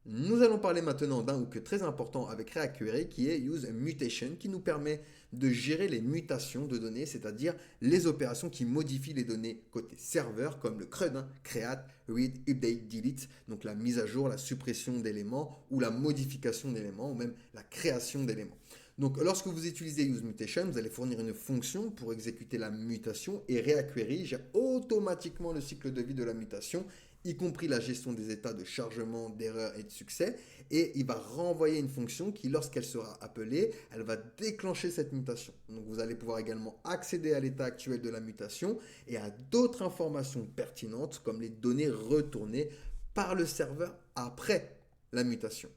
Nous allons parler maintenant d'un ou que très important avec React Query qui est Use Mutation qui nous permet de gérer les mutations de données, c'est-à-dire les opérations qui modifient les données côté serveur comme le CRUD, Create, Read, Update, Delete, donc la mise à jour, la suppression d'éléments ou la modification d'éléments ou même la création d'éléments. Donc lorsque vous utilisez Use Mutation, vous allez fournir une fonction pour exécuter la mutation et React Query gère automatiquement le cycle de vie de la mutation y compris la gestion des états de chargement, d'erreur et de succès, et il va renvoyer une fonction qui, lorsqu'elle sera appelée, elle va déclencher cette mutation. Donc vous allez pouvoir également accéder à l'état actuel de la mutation et à d'autres informations pertinentes comme les données retournées par le serveur après la mutation.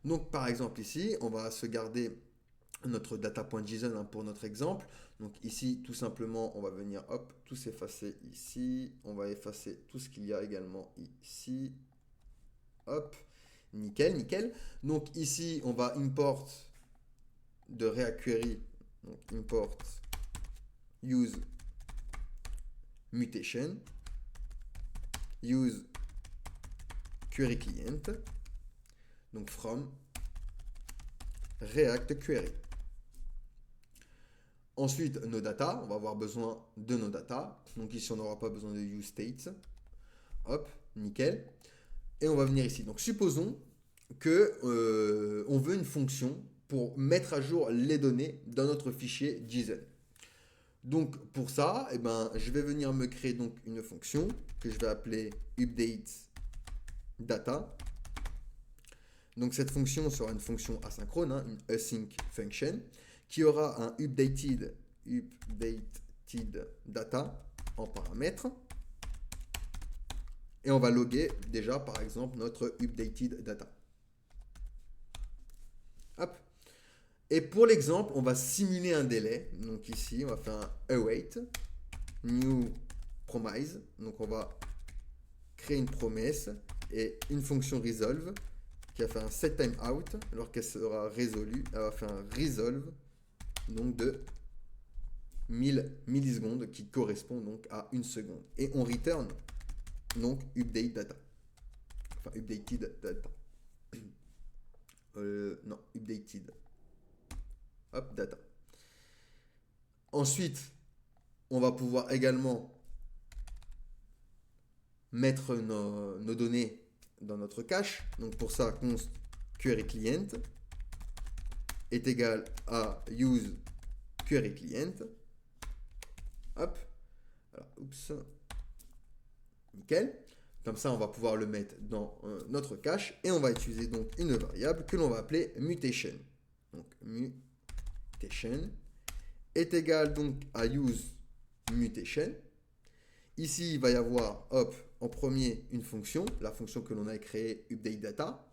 Donc par exemple ici, on va se garder notre data.json pour notre exemple. Donc ici, tout simplement, on va venir, hop, tout s'effacer ici. On va effacer tout ce qu'il y a également ici. Hop, nickel, nickel. Donc ici, on va import de React Query. Donc import use mutation. Use query client. Donc from React Query. Ensuite, nos data, on va avoir besoin de nos data. Donc ici, on n'aura pas besoin de use states. Hop, nickel. Et on va venir ici. Donc supposons que on veut une fonction pour mettre à jour les données dans notre fichier JSON. Donc pour ça, eh ben, je vais venir me créer donc une fonction que je vais appeler update data. Donc cette fonction sera une fonction asynchrone, une async function, qui aura un updated data en paramètre. Et on va loguer déjà par exemple notre updated data. Hop. Et pour l'exemple, on va simuler un délai. Donc ici, on va faire un await, new promise. Donc on va créer une promesse et une fonction resolve qui va faire un set time out. Alors qu'elle sera résolue, elle va faire un resolve donc de 1000 millisecondes qui correspond donc à une seconde. Et on return donc update data. Enfin updated data. Non, updated. Hop, data. Ensuite, on va pouvoir également mettre nos données dans notre cache. Donc pour ça, const query client est égal à use query client. Hop. Alors, oups. Nickel. Comme ça, on va pouvoir le mettre dans notre cache et on va utiliser donc une variable que l'on va appeler mutation. Donc mutation est égal donc à use mutation. Ici, il va y avoir, hop, en premier, une fonction, la fonction que l'on a créée, update data,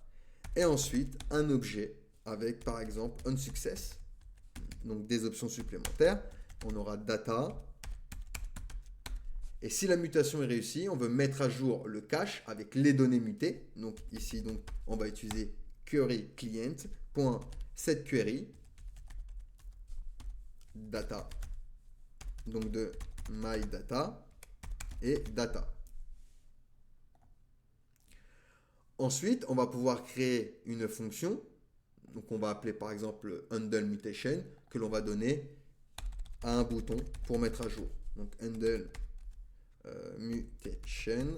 et ensuite un objet avec, par exemple, onSuccess, donc des options supplémentaires. On aura data, et si la mutation est réussie, on veut mettre à jour le cache avec les données mutées. Donc ici, donc, on va utiliser query client.setQuery data, donc de myData et data. Ensuite, on va pouvoir créer une fonction. Donc on va appeler par exemple handle mutation que l'on va donner à un bouton pour mettre à jour. Donc handle mutation,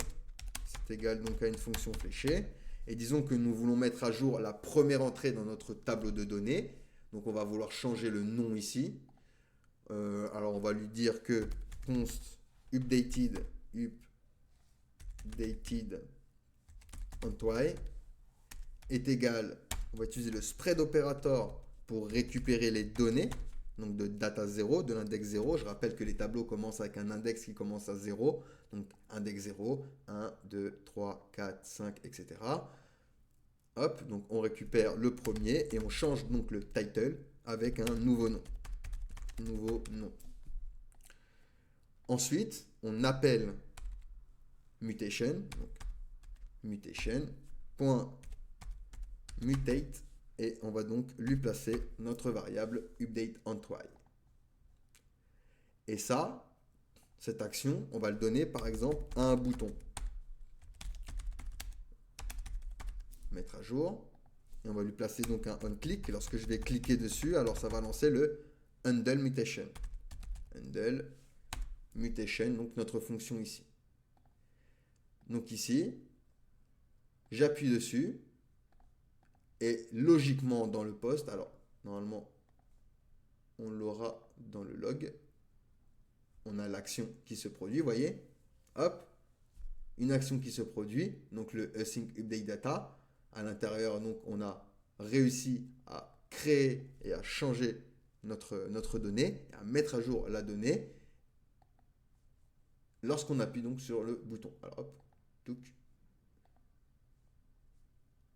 c'est égal donc à une fonction fléchée. Et disons que nous voulons mettre à jour la première entrée dans notre tableau de données. Donc on va vouloir changer le nom ici. Alors on va lui dire que const updated onTy est égal, on va utiliser le spread operator pour récupérer les données, donc de data 0, de l'index 0. Je rappelle que les tableaux commencent avec un index qui commence à 0, donc index 0, 1, 2, 3, 4, 5, etc. Hop, donc on récupère le premier et on change donc le title avec un nouveau nom. Nouveau nom. Ensuite, on appelle mutation, donc mutation.mutate et on va donc lui placer notre variable update onTy. Et ça, cette action, on va le donner par exemple à un bouton. mettre à jour. Et on va lui placer donc un onClick. Et lorsque je vais cliquer dessus, alors ça va lancer le handle mutation. Handle mutation, donc notre fonction ici. Donc ici, j'appuie dessus. Et logiquement dans le poste, alors normalement on l'aura dans le log, on a l'action qui se produit, vous voyez, hop, une action qui se produit, donc le async update data, à l'intérieur, donc on a réussi à créer et à changer notre donnée, à mettre à jour la donnée, lorsqu'on appuie donc sur le bouton. Alors hop, touc,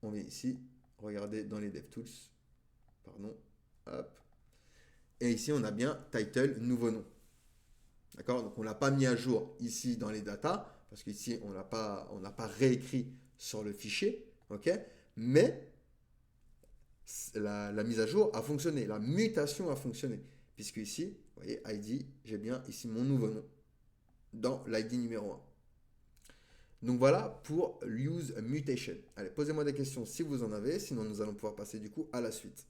on vient ici, regardez dans les DevTools, pardon, hop, et ici on a bien title, nouveau nom. D'accord? Donc on ne l'a pas mis à jour ici dans les datas, parce qu'ici on n'a pas réécrit sur le fichier, ok? Mais la mise à jour a fonctionné, la mutation a fonctionné, puisque ici, vous voyez, ID, j'ai bien ici mon nouveau nom dans l'ID numéro 1. Donc voilà pour use mutation. Allez, posez-moi des questions si vous en avez, sinon nous allons pouvoir passer du coup à la suite.